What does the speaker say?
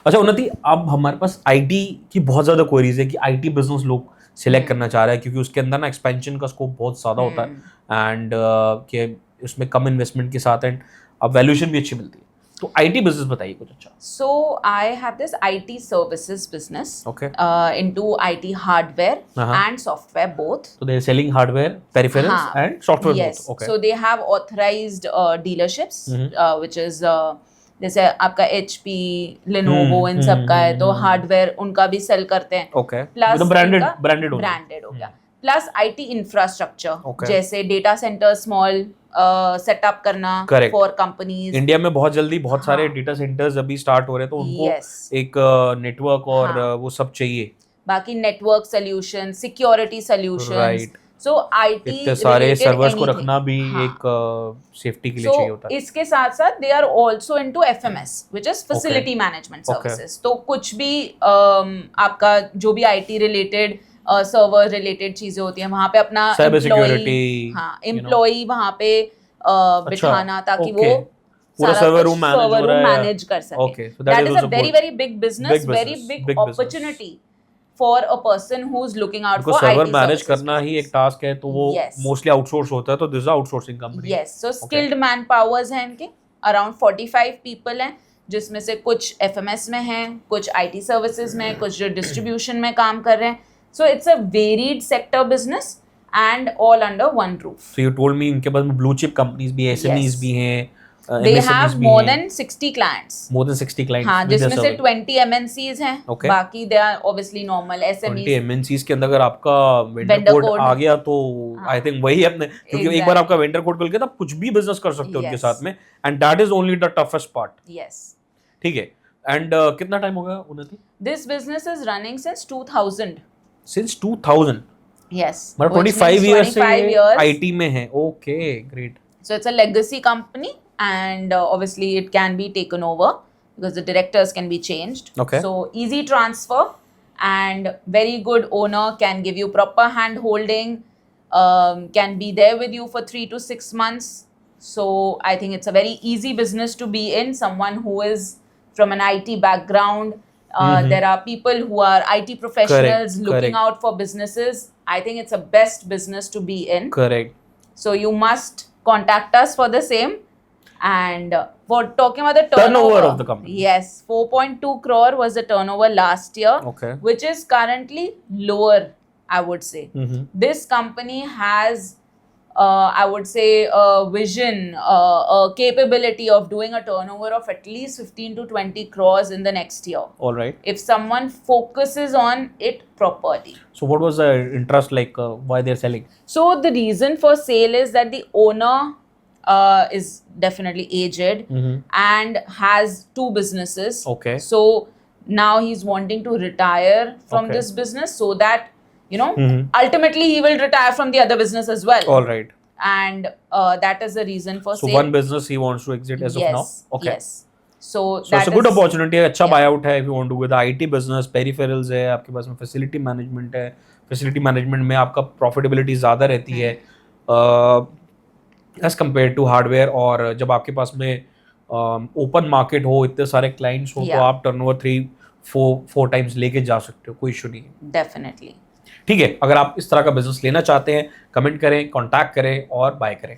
अच्छा उन्नति, अब हमारे पास आईटी की बहुत ज्यादा क्वेरीज है कि आईटी बिजनेस लोग सिलेक्ट करना चाह रहे हैं, क्योंकि उसके अंदर ना एक्सपेंशन का स्कोप बहुत ज्यादा होता है एंड कि उसमें कम इन्वेस्टमेंट के साथ एंड अब वैल्यूएशन भी अच्छी मिलती है। तो आईटी बिजनेस बताइए कुछ अच्छा। So I have this IT services business Okay. into IT hardware and software both. So they are selling hardware, peripherals हाँ, and software yes. both. Okay. So they have authorized dealerships, which is जैसे आपका HP, Lenovo इन सब का है, तो hardware उनका भी cell करते हैं। Okay. प्लस ब्रांडेड हो गया, प्लस IT इंफ्रास्ट्रक्चर जैसे डेटा सेंटर स्मॉल सेटअप करना फॉर कंपनीज। इंडिया में बहुत जल्दी बहुत सारे डेटा सेंटर्स अभी स्टार्ट हो रहे हैं, तो उनको एक नेटवर्क और वो सब चाहिए। बाकी network solution, security solutions, so IT इतने सारे सर्वर्स को रखना भी एक सेफ्टी के लिए चाहिए होता है। इसके साथ साथ they are also into FMS which is facility management services. तो कुछ भी आपका जो भी आईटी रिलेटेड सर्वर रिलेटेड चीजें होती हैं, वहां पे अपना एम्प्लॉई वहां पे बिठाना ताकि वो पूरा सर्वर रूम मैनेज कर सके। That is a very very big business, very big opportunity for a person who's looking out for server IT manage services करना ही एक टास्क है, तो वो मोस्टली आउटसोर्स होता है, तो this is outsourcing company. Yes, so skilled man powers हैं इनके, अराउंड 45 पीपल हैं, जिसमें से कुछ एफएमएस में हैं, कुछ आईटी सर्विसेज में, कुछ जो डिस्ट्रीब्यूशन में काम कर रहे हैं। So it's a varied sector business and all under one roof. So you told me इनके पास ब्लू चिप कंपनीज भी, एसएमईज भी हैं, they have more than 60 clients, more than 60 clients, हाँ, जिसमें से 20 MNCs हैं, बाकी they are obviously normal SMEs। 20 MNCs के अंदर अगर आपका वेंडर कोड आ गया तो आई थिंक वही अपने, क्योंकि एक बार आपका वेंडर कोड खुल गया तो आप कुछ भी बिजनेस कर सकते हो उनके साथ में, and that is only the toughest part. Yes, ठीक है। एंड कितना टाइम हो गया उन्नति? This business is running since 2000। Since 2000? Yes, मतलब 25 इयर्स से आईटी में है। Okay, great. So it's a legacy company and obviously it can be taken over because the directors can be changed. Okay. So easy transfer and very good owner can give you proper hand holding, can be there with you for 3 to 6 months. So I think it's a very easy business to be in. Someone who is from an IT background, there are people who are IT professionals looking out for businesses. I think it's a best business to be in. Correct. So you must contact us for the same. And for talking about the turnover of the company, yes, 4.2 crore was the turnover last year, which is currently lower, I would say. This company has I would say a vision, a capability of doing a turnover of at least 15 to 20 crores in the next year. All right. If someone focuses on it properly. So what was the interest like, why they're selling? So the reason for sale is that the owner is definitely aged and has 2 businesses. Okay. So now he's wanting to retire from this business so that, you know, ultimately he will retire from the other business as well. All right. And that is the reason for sale. So one business he wants to exit as of now. Okay. Yes. So it's a good opportunity. अच्छा buyout है if you want to go with the IT business, peripherals है, आपके पास में facility management है, facility management में आपका profitability ज़्यादा रहती है एज कम्पेयर टू हार्डवेयर। और जब आपके पास में ओपन मार्केट हो, इतने सारे क्लाइंट्स हो, तो आप टर्नओवर 3-4 टाइम्स लेके जा सकते हो, कोई इशू नहीं है। डेफिनेटली। ठीक है, अगर आप इस तरह का बिजनेस लेना चाहते हैं, कमेंट करें, कॉन्टैक्ट करें और बाय करें।